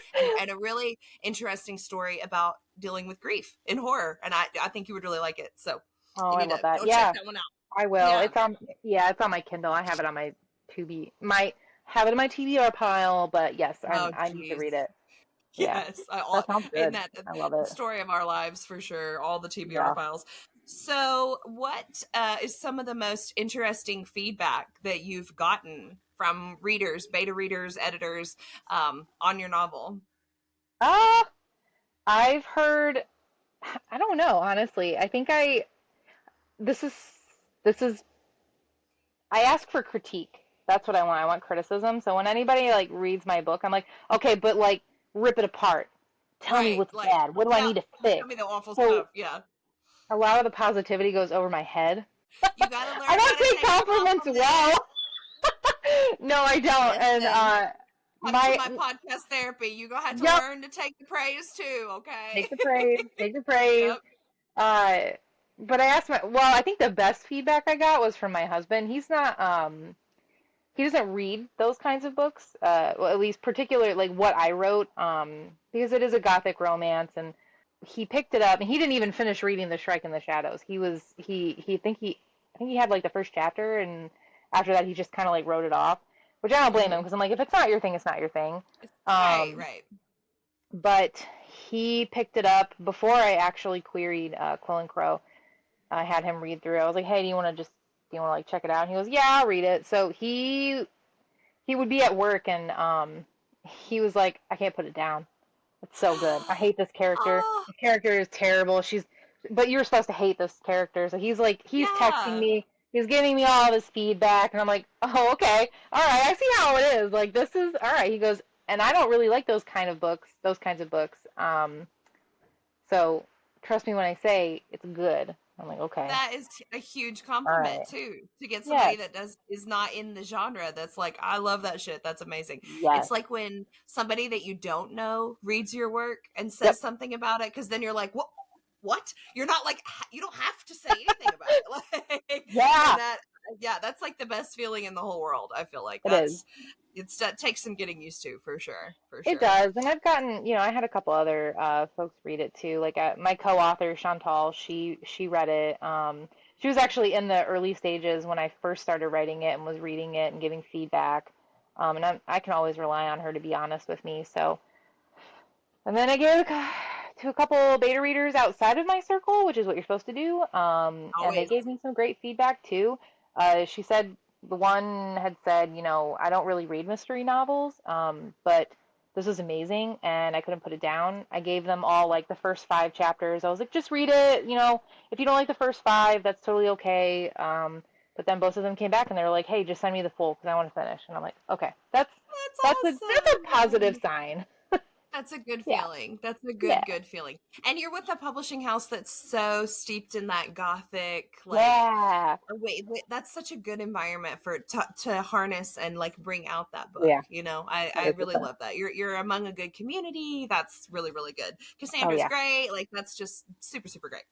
and a really interesting story about dealing with grief in horror. And I think you would really like it. So Oh, you I need love to that. go check Yeah, that one out. I will. Yeah. It's on. Yeah, it's on my Kindle. I have it on my Tubi. My have it in my TBR pile, but yes, Oh, I need to geez. read it. Yeah, Yes, that sounds in good. that I love the it. story of our lives for sure. All the TBR Yeah. files. So, what is some of the most interesting feedback that you've gotten from readers, beta readers, editors, on your novel? Ah, I've heard. I don't know, honestly. I think I. This is. This is. I ask for critique. That's what I want. I want criticism. So when anybody like reads my book, I'm like, okay, but like rip it apart. Tell me Right, what's like bad. What do I need to tell me fix? the awful So stuff. Yeah, a lot of the positivity goes over my head. you got to I learn how don't to take take a compliments compliment. well. No, I don't. And Listen, come to my my podcast therapy. You gonna have to yep, learn to take the praise too. Okay. take the praise, take the praise. Yep. Uh, but I asked my well, I think the best feedback I got was from my husband. He's not he doesn't read those kinds of books. Well, at least particular like what I wrote because it is a gothic romance and he picked it up and he didn't even finish reading The Shrike in the Shadows. He I think he had like the first chapter and after that he just kind of like wrote it off, which I don't blame him Hmm. because I'm like if it's not your thing, it's not your thing. Right, Um, right. but he picked it up before I actually queried Quill and Crow. I had him read through. I was like, "Hey, do you want to like check it out?" And he goes, "Yeah, I'll read it." So he would be at work and he was like, "I can't put it down. It's so good. I hate this character. Oh, The character is terrible. But you're supposed to hate this character." So he's texting yeah. me. He's giving me all this feedback, and I'm like, "Oh, okay, all right. I see how it is. Like this is all right." He goes, "And I don't really like those kind of books. Those kinds of books. So trust me when I say it's good." I'm like, "Okay, That is a huge all compliment right, too, to get somebody yes, that does is not in the genre that's like, I love that shit. That's amazing. yes, It's like when somebody that you don't know reads your work and yep, says something about it, because then you're like, what? You're not like you don't have to say anything about it. Like, and yeah, that yeah, that's like the best feeling in the whole world. I feel like it is." that takes some getting used to for sure. For It sure. does, and I've gotten, I had a couple other folks read it too. Like my co-author Chantal, she read it. She was actually in the early stages when I first started writing it and was reading it and giving feedback. And I can always rely on her to be honest with me. So, and then I gave it to a couple beta readers outside of my circle, which is what you're supposed to do. And they Always. gave me some great feedback too. She said the one had said, I don't really read mystery novels, but this was amazing and I couldn't put it down. I gave them all like the first 5 chapters. I was like, just read it. If you don't like the first 5, that's totally okay. But then both of them came back and they were like, hey, just send me the full because I want to finish. And I'm like, okay, that's That's that's a awesome. positive sign. That's a good Yeah. feeling. That's a Yeah. good feeling. And you're with a publishing house that's so steeped in that gothic, like, Yeah. wait, that's such a good environment for to harness and like bring out that book. Yeah. You know, I really 100%. love that. You're among a good community. That's really, really good. Oh Cassandra's yeah. great. Like, that's just super, super great.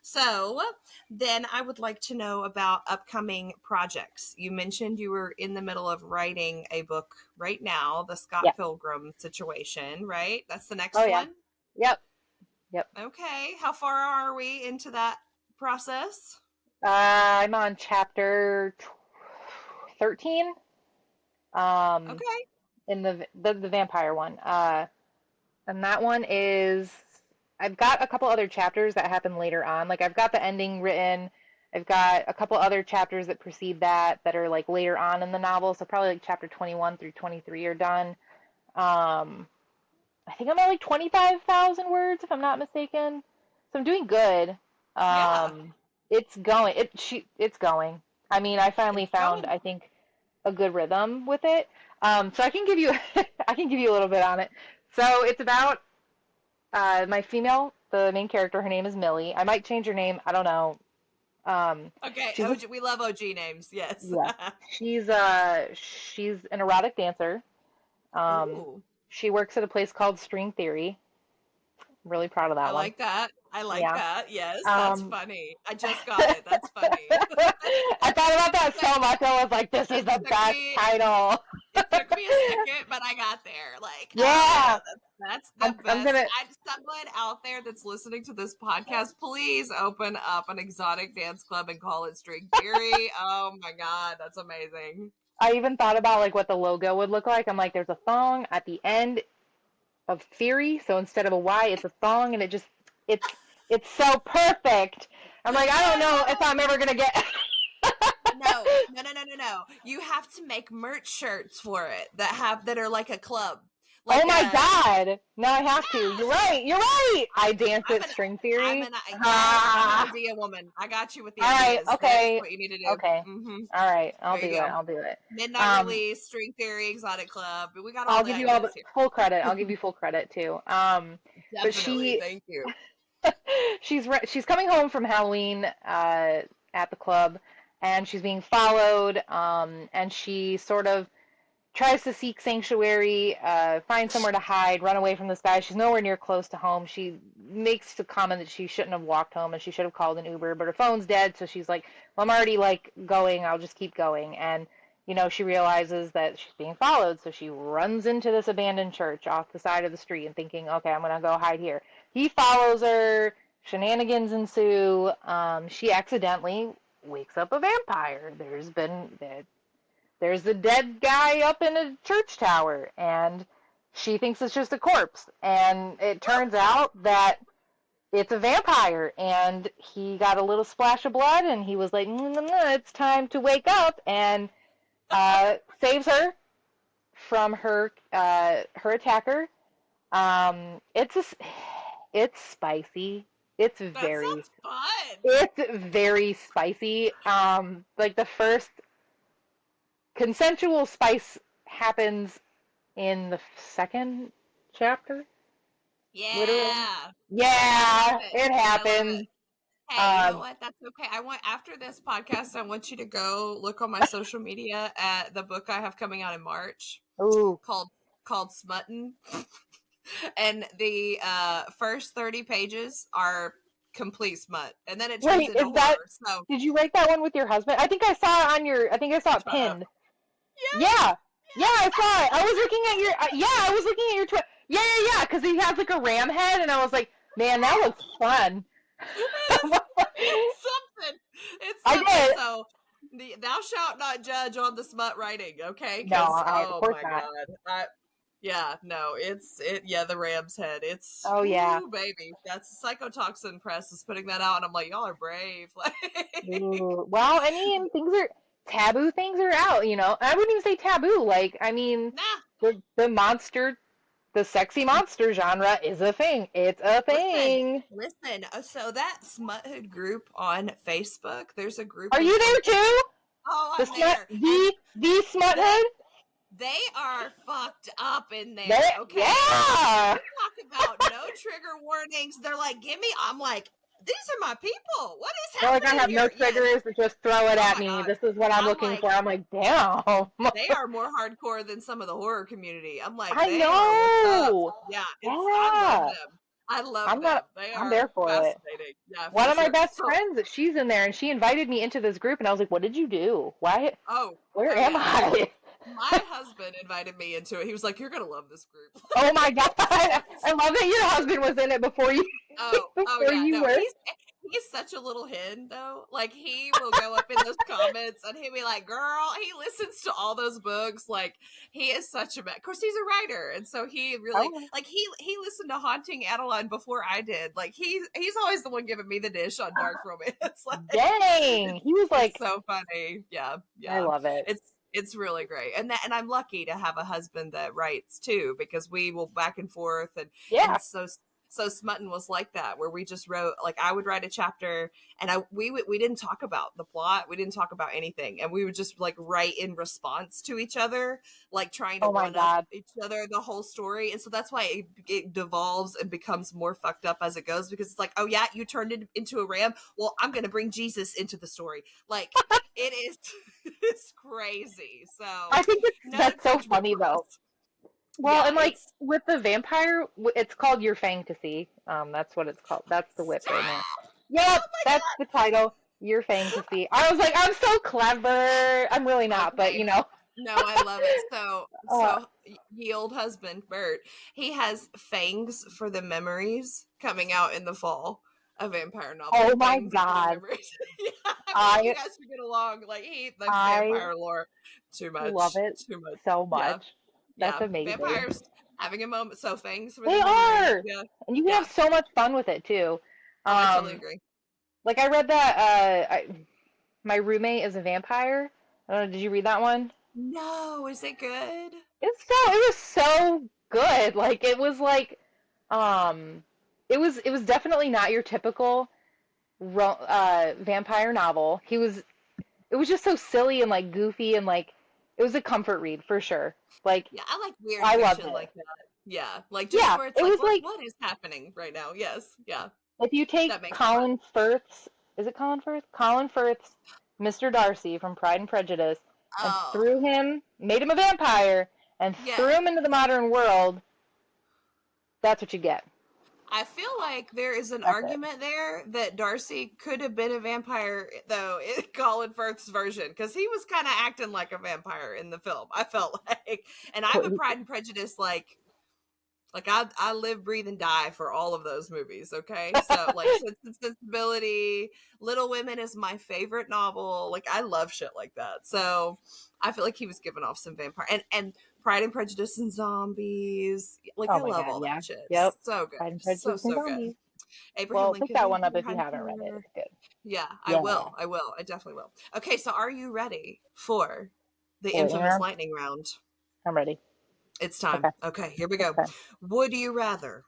So then I would like to know about upcoming projects. You mentioned you were in the middle of writing a book right now, the Scott Yeah. Pilgrim situation, right? That's the Oh next yeah. one. Yep. Yep. Okay. How far are we into that process? I'm on chapter 13. Um, Okay. in the vampire one. And that one is, I've got a couple other chapters that happen later on. Like I've got the ending written. I've got a couple other chapters that precede that are like later on in the novel. So probably like chapter 21 through 23 are done. I think I'm at like 25,000 words if I'm not mistaken. So I'm doing good. Yeah. It's going. It's going. I mean, I finally It's found, going. I think, a good rhythm with it. So I can give you I can give you a little bit on it. So it's about my female, the main character. Her name is Millie. I might change her name. I don't know. Okay. She's a, OG, we love OG names. Yes. yeah. She's an erotic dancer. Um, Ooh. she works at a place called String Theory. I'm really proud of I that one. like that. I like Yeah. that. Yes, that's Um, funny. I just got it. That's funny. I thought about that so much. I was like, this is it the took best me title. it took me a second, but I got there. Like, oh yeah, Yeah. that's the I'm best. gonna Someone out there that's listening to this podcast, please open up an exotic dance club and call it String Theory. Oh my god, that's amazing. I even thought about like what the logo would look like. I'm like, there's a thong at the end of theory, so instead of a Y, it's a thong, and it's it's so perfect. I'm like, I don't I know love if it. I'm ever gonna get. No. You have to make merch shirts for it that are like a club. Oh Like my a god! Now I have to. yeah. You're right. You're right. I dance I'm at an string I'm theory. an yes, I'm an Ah. idea woman. I got you with the All right. ideas. That's Okay. what you need to do. Okay. Mm-hmm. All right. I'll There do you it. go. I'll do it. Midnight Um, release, string theory, exotic club. We got all I'll the give you all the ideas here. full credit. I'll give you full credit too. But Definitely. Thank you. she's coming home from Halloween at the club, and she's being followed. And she sort of tries to seek sanctuary, find somewhere to hide, run away from this guy. She's nowhere near close to home. She makes the comment that she shouldn't have walked home and she should have called an Uber, but her phone's dead, so she's like, well, I'm already like going, I'll just keep going. And she realizes that she's being followed, so she runs into this abandoned church off the side of the street and thinking, okay, I'm gonna go hide here. He follows her, shenanigans ensue. She accidentally wakes up a vampire. There's a dead guy up in a church tower, and she thinks it's just a corpse. And it turns out that it's a vampire, and he got a little splash of blood, and he was like, it's time to wake up, and saves her from her attacker. It's it's spicy. It's That very sounds fun. it's very spicy. Like the first consensual spice happens in the second chapter, literally. Yeah. I Yeah, love it. it I love it. happens. Hey, you know Um, what? That's okay. I want after this podcast, I want you to go look on my social media at the book I have coming out in March ooh, called Smutton. And the first 30 pages are complete smut. And then it turns wait, into is that? horror. So Did you write that one with your husband? I think I saw it on your. I think I saw it shut up. pinned. Yes. Yeah, yeah, I saw it. I was looking at your. Yeah, I was looking at your Twitter. Yeah, because he has like a ram head, and I was like, man, that looks fun. It's something. It's I something. did. So thou shalt not judge on the smut writing, okay? No, Because of oh course my not. god, yeah, no, yeah, the ram's head. It's Oh yeah. ooh, baby. That's Psychotoxin Press is putting that out, and I'm like, y'all are brave. Like, Ooh. Well, I mean, things are taboo. Things are out. I wouldn't even say taboo. Like, I mean, nah. the monster, the sexy monster genre is a thing. It's a Listen, thing. listen. So that Smuthood group on Facebook, there's a group Are of you there women. too? Oh, The I'm smut, there, and the smut they hood. they are fucked up in there. There, Okay, yeah. about no trigger warnings. They're like, give me. I'm like, these are my people. What is They're like, I happening have no here? Yes. triggers, just throw it Oh at my me. god. This is what I'm I'm looking like, for. I'm like, damn. they are more hardcore than some of the horror community. I'm like, I they are what's up. know. Yeah, I love Yeah. them. I love them. They I'm there are for it. fascinating. Yeah, One for of my sure. best So, friends, she's in there, and she invited me into this group, and I was like, what did you do? Why? oh, Where oh am yeah. I? My husband invited me into it. He was like, "You're gonna love this group." Oh my god! I love that your husband was in it before you Oh before yeah, you no, were. he's such a little hen though. Like he will go up in those comments and he'll be like, "Girl," he listens to all those books. Like he is such a of course he's a writer, and so he really Oh, like he listened to Haunting Adeline before I did. Like he's always the one giving me the dish on dark romance. Like dang! He was it's like, so funny. Yeah, I yeah. love it. It's really great, and I'm lucky to have a husband that writes too, because we will back and forth, Yeah. and so Smutton was like that, where we just wrote, like I would write a chapter, and we didn't talk about the plot, we didn't talk about anything, and we would just like write in response to each other, like trying to Oh my one up god. each other the whole story, and so that's why it devolves and becomes more fucked up as it goes, because it's like, oh yeah, you turned it into a ram, well I'm gonna bring Jesus into the story, like it is it's crazy. So I think no that's so judgment funny for though. us. Well, Yeah, and like it's with the vampire, it's called Your Fantasy. That's what it's called. That's the whip right now. Yep, oh my that's the title. Your Fantasy. I was like, I'm so clever. I'm really god. not, but Okay. you know. No, I love it. So Uh, ye old husband, Bert, he has Fangs for the Memories coming out in the fall. A vampire novel. oh my Fangs for the god. Memories. Yeah, I feel like you I guys should get along. Like he the I vampire lore. Too love much. it Too much. so Yeah. much. That's Yeah. amazing. Vampires having a moment. So Fangs for the They Memories. are. Yeah. And you can Yeah. have so much fun with it too. Oh, I totally Um, agree. like I read that my roommate is a vampire. Did you read that one? No, is it good? It was so good. Like it was like um it was definitely not your typical vampire novel. It was just so silly and like goofy and like it was a comfort read for sure. Like Yeah, I like weird I loved fiction it. like that. Yeah, like just Yeah, where it's it like, was like what is happening right now? Yes, yeah, if you take that makes it fun. Colin Firth's, is it Colin Firth? Colin Firth's Mr. Darcy from Pride and Prejudice and Oh, made him a vampire and yeah. threw him into the modern world, that's what you get. I feel like there is an That's it. argument there that Darcy could have been a vampire, though, in Colin Firth's version, because he was kind of acting like a vampire in the film. I felt like, and I'm a Pride and Prejudice like I live, breathe, and die for all of those movies. Okay, so like Sense and Sensibility, Little Women is my favorite novel. Like I love shit like that. So I feel like he was giving off some vampire and Pride and Prejudice and zombies. Like Oh I my love god, all yeah. that shit. Yep. So good, Pride and so Prejudice and so good. Zombies. Abraham Well, pick Lincoln, that Thank one You up for if you haven't read it. Hunter. It's good. Yeah, I Yeah. will. I will. I definitely will. Okay, so are you ready for the Lightning infamous round. lightning round? I'm ready. It's time. Okay. Okay, here we go. Okay. Would you rather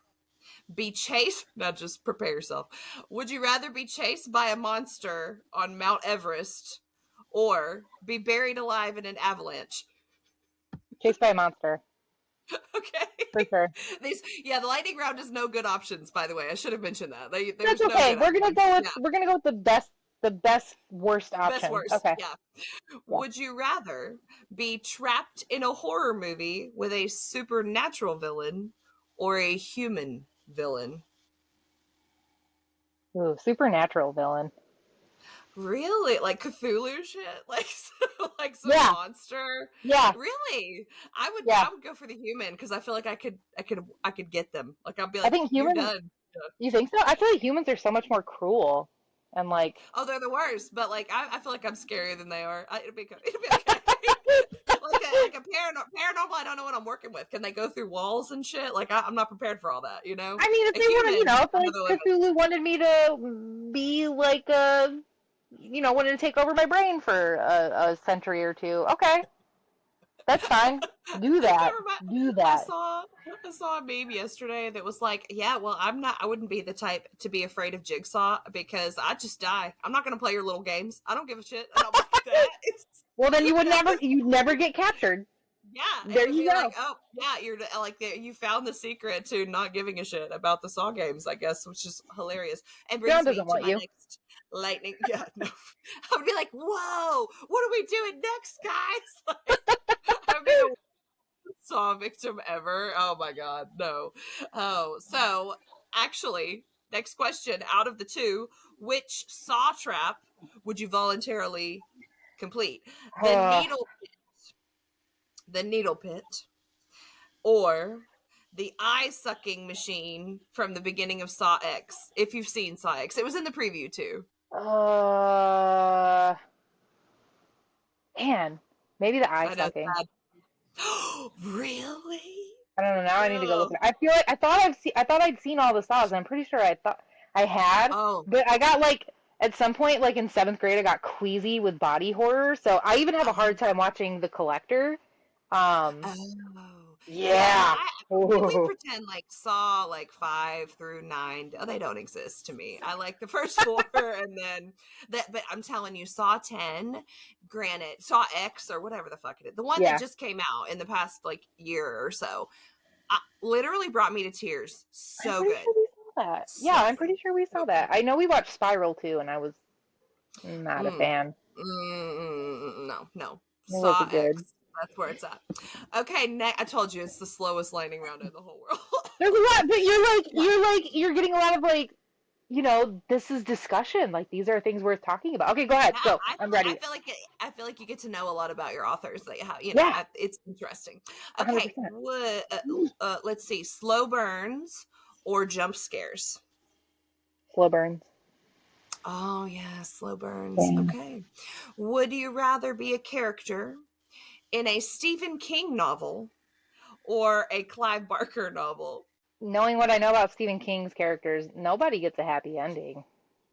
be chased? Now, just prepare yourself. Would you rather be chased by a monster on Mount Everest or be buried alive in an avalanche? Chased by a monster. Okay. For sure. The lightning round is no good options, by the way. I should have mentioned that. That's There's no okay. good options. Yeah. We're gonna go with the best worst Best option. worst. Okay. Yeah. Yeah. Would you rather be trapped in a horror movie with a supernatural villain or a human villain? Ooh, supernatural villain. Really? Like Cthulhu shit? Like like some Yeah. monster? Yeah. Really? Yeah. I would go for the human because I feel like I could get them. Like I'll be I like, think you're humans. done. You think so? I feel like humans are so much more cruel and like. Oh, they're the worst, but like I feel like I'm scarier than they are. It'll be okay. like a paranormal, I don't know what I'm working with. Can they go through walls and shit? Like I'm not prepared for all that, you know? I mean, if A they want to, you human, know, if I like know the limits. Cthulhu wanted me to be like wanted to take over my brain for a century or two, okay, that's fine. Do that. Do I that. saw I saw a meme yesterday that was like, yeah, well, I wouldn't be the type to be afraid of Jigsaw because I just die. I'm not gonna play your little games. I don't give a shit. I don't like that. Well, then you'd never get captured. Yeah, it There would you be like, go. oh yeah, you're like you found the secret to not giving a shit about the Saw games, I guess, which is hilarious and John brings me doesn't to want my you. next lightning. Yeah, no, I would be like, whoa, what are we doing next, guys? Like, I would be the worst Saw victim ever. Oh my god, no. Oh, so actually, next question out of the two, which Saw trap would you voluntarily complete? The needle, the needle pit or the eye sucking machine from the beginning of Saw X. If you've seen Saw X, it was in the preview too. Uh, man, maybe the eye I know. sucking. Really? I don't know. Now I need to go look No. at it. I feel like I thought I'd seen all the saws. I'm pretty sure I thought I had, Oh. but I got like at some point, like in seventh grade, I got queasy with body horror. So I even have a hard time watching The Collector. Um, Oh. Yeah, no, yeah. we Ooh. pretend like Saw like 5 through 9. Oh, they don't exist to me. I like the first four and then that, but I'm telling you, Saw 10, granted, Saw X or whatever the fuck it is, the one that Yeah. just came out in the past like year or so, literally brought me to tears. I'm So pretty good. sure we saw that. Yeah, So I'm good. pretty sure we So saw that. I know we watched Spiral too, and I was not a good. fan. No, no. It Saw wasn't good. X. That's where it's at. Okay, I told you it's the slowest lightning round in the whole world. There's a lot, but Yeah. you're getting a lot of like, this is discussion. Like these are things worth talking about. Okay, go ahead. Yeah, Go. I'm ready. I feel like you get to know a lot about your authors that you have, Yeah, it's interesting. Okay, 100%. let's see, slow burns or jump scares. Slow burns. Oh yeah, slow burns. Yeah. Okay. Would you rather be a character in a Stephen King novel or a Clive Barker novel? Knowing what I know about Stephen King's characters, nobody gets a happy ending.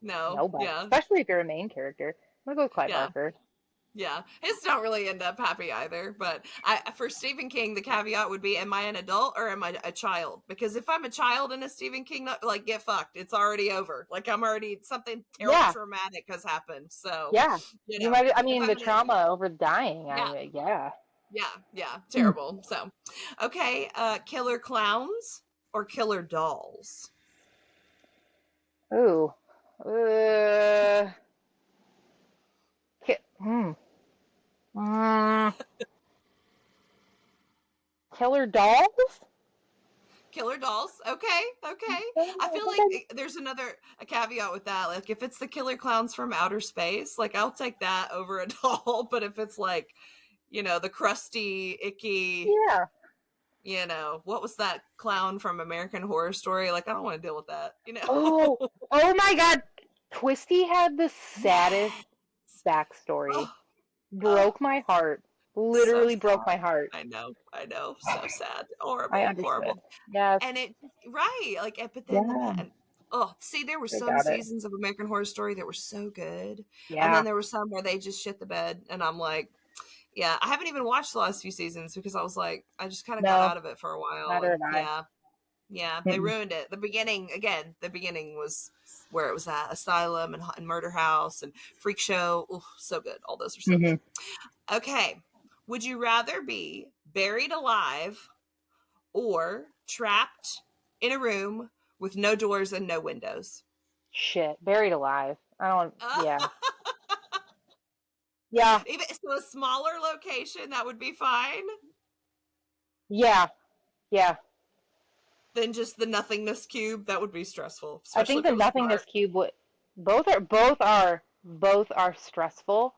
No, Nobody. yeah, Especially if you're a main character. I'm gonna go with Clive yeah. Barker. Yeah, his don't really end up happy either. But for Stephen King, the caveat would be: Am I an adult or am I a child? Because if I'm a child in a Stephen King, like get fucked, it's already over. Like I'm already something Yeah, traumatic has happened. So, yeah. You might. I if mean, I'm the in a trauma over dying. yeah, Yeah. yeah, Hmm. terrible. So, okay, killer clowns or killer dolls. Ooh. Uh. Hmm. Mm, Killer dolls? Killer dolls. Okay, okay. I I feel think like I. there's a caveat with that. Like if it's the killer clowns from outer space, like I'll take that over a doll. But if it's like, the crusty, icky, Yeah. what was that clown from American Horror Story? Like I don't want to deal with that. Oh. Oh my God. Twisty had the saddest Yes. backstory. Oh, oh, Broke my heart. so Literally broke my sad. heart. I know. So sad. I Horrible, understood. horrible. Yes. And it right, like, but then the Yeah. man. Oh, see, there were I some got it. seasons of American Horror Story that were so good, and then Yeah. there were some where they just shit the bed, and I'm like, yeah, I haven't even watched the last few seasons because I was like, I just kind of got No. out of it for a while, Neither and have I. yeah, yeah, they Mm-mm. ruined it. The beginning was where it was at Asylum and Murder House and Freak Show. Oh, so good. All those are so Mm-hmm. good. Okay, would you rather be buried alive or trapped in a room with no doors and no windows? Shit. Buried alive. I don't. Yeah. Yeah. Even so, a smaller location that would be fine Yeah. Yeah. than just the nothingness cube. That would be stressful, I especially think if the it was nothingness dark. cube would. Both are stressful.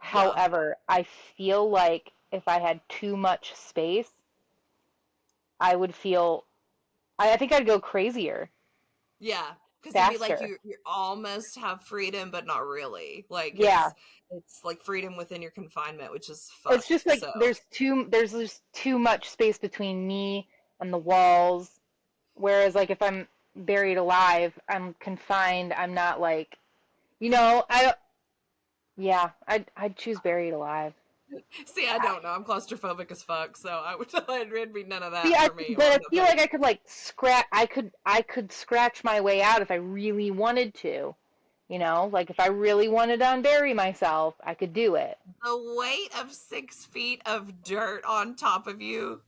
Yeah, However, I feel like if I had too much space, I would feel. I think I'd go crazier yeah, because it'd be like faster. you almost have freedom, but not really. Like Yeah. it's like freedom within your confinement, which is It's fucked. just like So there's just too much space between me and the walls. Whereas like if I'm buried alive, I'm confined. I'm not like, I don't, yeah, I'd choose buried alive. see, I don't know. I'm claustrophobic as fuck, so I would it'd be none of See, that for me but or I no feel like thanks. I could like scratch. I could scratch my way out if I really wanted to. You know, like if I really wanted to unbury myself, I could do it. The weight of 6 feet of dirt on top of you.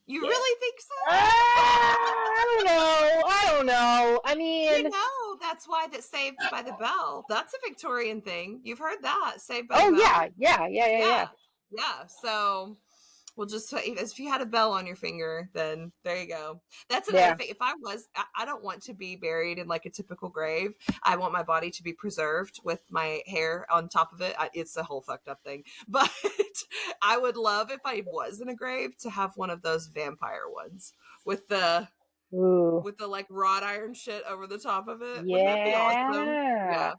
You Yeah. really think so? I don't know. I don't know. I You mean, know, that's why that Saved by the Bell. That's a Victorian thing. You've heard that, Saved by the oh Bell? yeah, yeah, yeah, yeah, yeah. Yeah. Yeah. So we'll just, if you had a bell on your finger, then there you go. That's another Yeah. thing. If I don't want to be buried in like a typical grave. I want my body to be preserved with my hair on top of it. It's a whole fucked up thing. But I would love if I was in a grave to have one of those vampire ones with the Ooh. like wrought iron shit over the top of it. Wouldn't that be awesome? Yeah. Yeah. Yeah.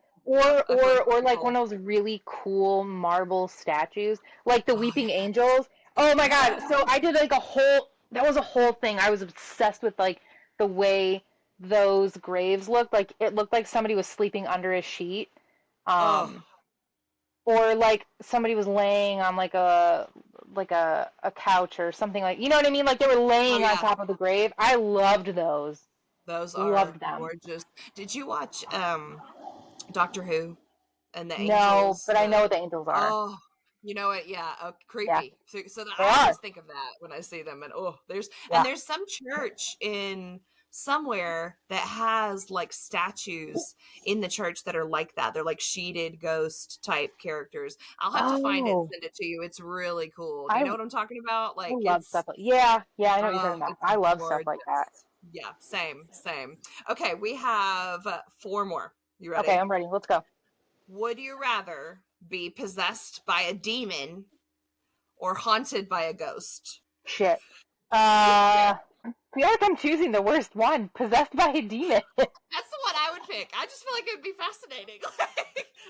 I feel like Or that'd be like cool. one of those really cool marble statues, like the Oh Weeping Angels. Oh my yeah. God. So I did like that was a whole thing. I was obsessed with like the way those graves looked. Like it looked like somebody was sleeping under a sheet. Oh, Um, or like somebody was laying on like a couch or something, like, you know what I mean? Like they were oh laying on yeah. top of the grave. I loved those. Those are Loved them. gorgeous. Did you watch Doctor Who and the No, angels? but I know what the angels are. Oh, you know what? Yeah, Yeah, creepy. So they I are. always think of that when I see them, and Yeah. there's some church in somewhere that has like statues in the church that are like that. They're like sheeted ghost type characters. I'll have to find it and Oh, send it to you. It's really cool. Do you I know what I'm talking about? I Like love stuff like, yeah, yeah, I know what you're talking about. it's I love stuff gorgeous. like that. Yeah, same. Okay, we have 4 more. You Okay, ready? I'm ready. Let's go. Would you rather be possessed by a demon or haunted by a ghost? Shit. I feel like I'm choosing the worst one. Possessed by a demon. That's the one I would pick. I just feel like it would be fascinating.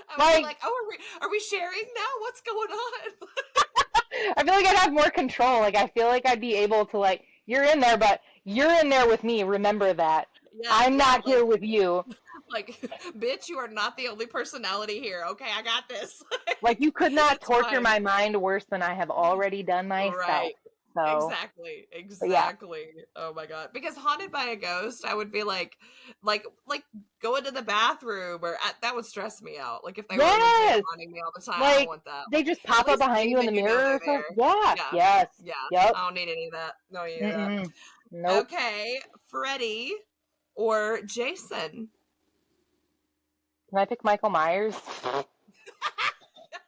I would be Like, like, "Oh, are we sharing now? What's going on?" I feel like I'd have more control. Like, I feel like I'd be able to, like, you're in there, but you're in there with me. Remember that. I'm Yeah, not here with you. like, bitch, you are not the only personality here. Okay, I got this. Like, you could not It's torture fine. my mind worse than I have already done myself. Right. So, Exactly. but yeah. Exactly. Oh my god. Because haunted by a ghost, I would be like going to the bathroom or that would stress me out. Like if they were legit Yes. haunting me all the time, I don't Like, want that. they Like just at pop up least behind you in demon, the you know mirror or they're something. there. Yeah. Yeah. Yes. Yeah. Yep. I don't need any of that. No need of that. Mm-mm. Nope. Okay. Freddy or Jason? Can I pick Michael Myers?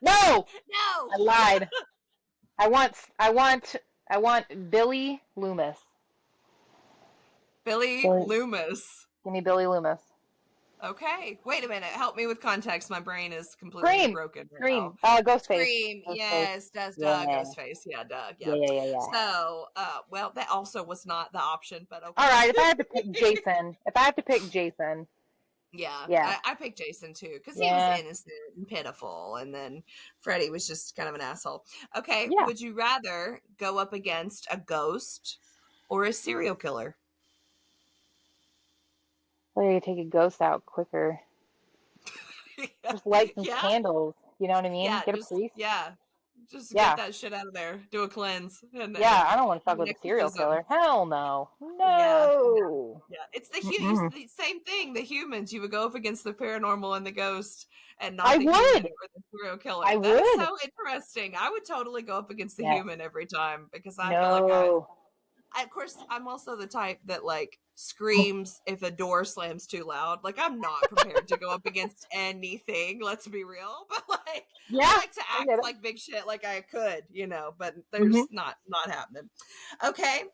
No! No. I lied. I want, I want, I want Billy Loomis. Billy Billy, Loomis. give me Billy Loomis. Okay. Wait a minute. Help me with context. My brain is completely Scream! broken right now. Scream! Ghostface. Scream. Ghostface. Yes. Does Yeah. Ghostface. Yeah, Doug. Yeah, Yeah. yeah, yeah, yeah. So, well, that also was not the option, but All okay. right, if I have to pick Jason, Yeah. yeah, I picked Jason too, because he was yeah, innocent and pitiful. And then Freddy was just kind of an asshole. Okay. yeah. Would you rather go up against a ghost or a serial killer? So you take a ghost out quicker. Yeah. Just light some Yeah. candles. You know what I mean? Yeah. Get a priest. Just get Yeah, that shit out of there. Do a cleanse and yeah. I don't want to fuck do an with a serial exorcism. killer. Hell no. Yeah, No. yeah. It's Mm-mm. the same thing. The humans, you would go up against the paranormal and the ghost, and not I the human would. or the serial killer. I That is would. so interesting. I would totally go up against the Yes. human every time because I feel like No. of course, I'm also the type that like screams if a door slams too loud. Like I'm not prepared to go up against anything. Let's be real, but like I Yeah, like to I act get it. like big shit, like I could, but Hmm. there's not happening. Okay.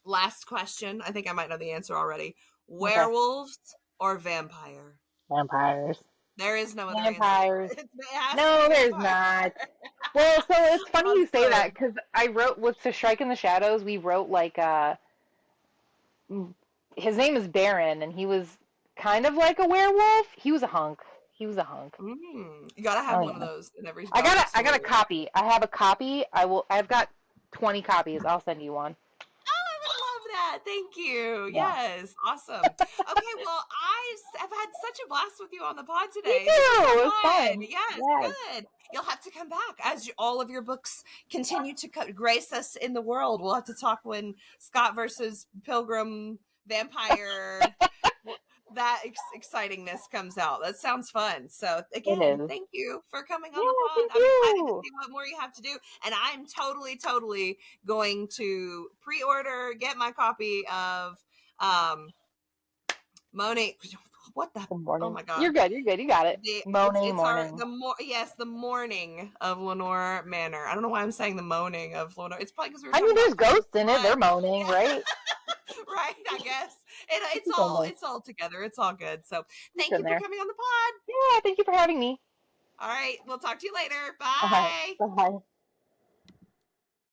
Last question. I think I might know the answer already. Okay. Werewolves or vampire? Vampires. There is no other answer for Vampires. it. It has to be No, there's vampire. not. Well, so it's funny you say that Awesome. because I wrote with To Strike in the Shadows. We wrote like his name is Baron, and he was kind of like a werewolf. He was a hunk. He was a hunk. You gotta have Oh one of yeah. those in every I gothic got a I got story. a copy. I have a copy. I've got 20 copies. I'll send you one. Oh, I would love that. Thank you. Yeah. Yes. Awesome. Okay, well, have had such a blast with you on the pod Me today. This was too. so It was fun. fun. Yes, Yes. good. You'll have to come back as all of your books continue to grace us in the world. We'll have to talk when Scott versus Pilgrim Vampire that excitingness comes out. That sounds fun. So It again, is. thank you for coming on the Yeah, pod. thank I'm excited to you. see what more you have to do, and I'm totally going to pre-order, get my copy of um Monet. What the? The Oh morning. my god! You're good. You're good. You got it. Moaning It's our morning. the mourning of Lenore Manor. I don't know why I'm saying the moaning of Lenore. It's probably because we were I talking mean, about there's ghosts in it. blood. They're moaning, Yeah, right? right. I guess it's all together. It's all good. So It's thank in you for there. coming on the pod. Yeah, thank you for having me. All right, we'll talk to you later. All right. Bye. Bye.